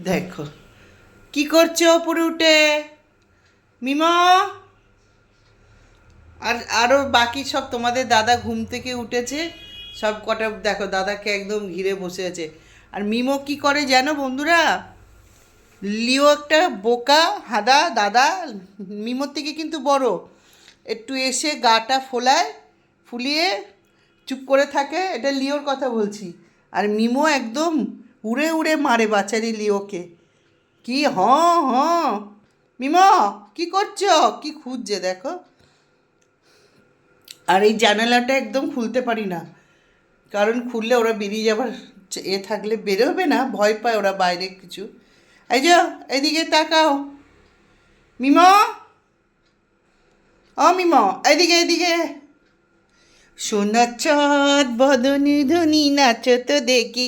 দেখো কি করছো উপরে উঠে মিমো। আর আরও বাকি সব তোমাদের দাদা ঘুম থেকে উঠেছে, সব কটা দেখো দাদাকে একদম ঘিরে বসে আছে। আর মিমো কি করে জানো বন্ধুরা, লিও একটা বোকা হাদা দাদা, মিমোর থেকে কিন্তু বড়, একটু এসে গাটা ফোলায়, ফুলিয়ে চুপ করে থাকে, এটা লিওর কথা বলছি। আর মিমো একদম উড়ে উড়ে মারে বাচারি লিওকে। কি মিমো কি করছো, কি খুঁজছে দেখো। আর এই জানালাটা একদম খুলতে পারি না, কারণ খুললে ওরা বেরিয়ে যাবার থাকলে বেরোবে না, ভয় পায় ওরা বাইরে কিছু। এই যে এদিকে তাকাও মিমো, ও মিমো এদিকে এদিকে। সোনা চাঁদ বদনি ধনি নাচো তো দেখি।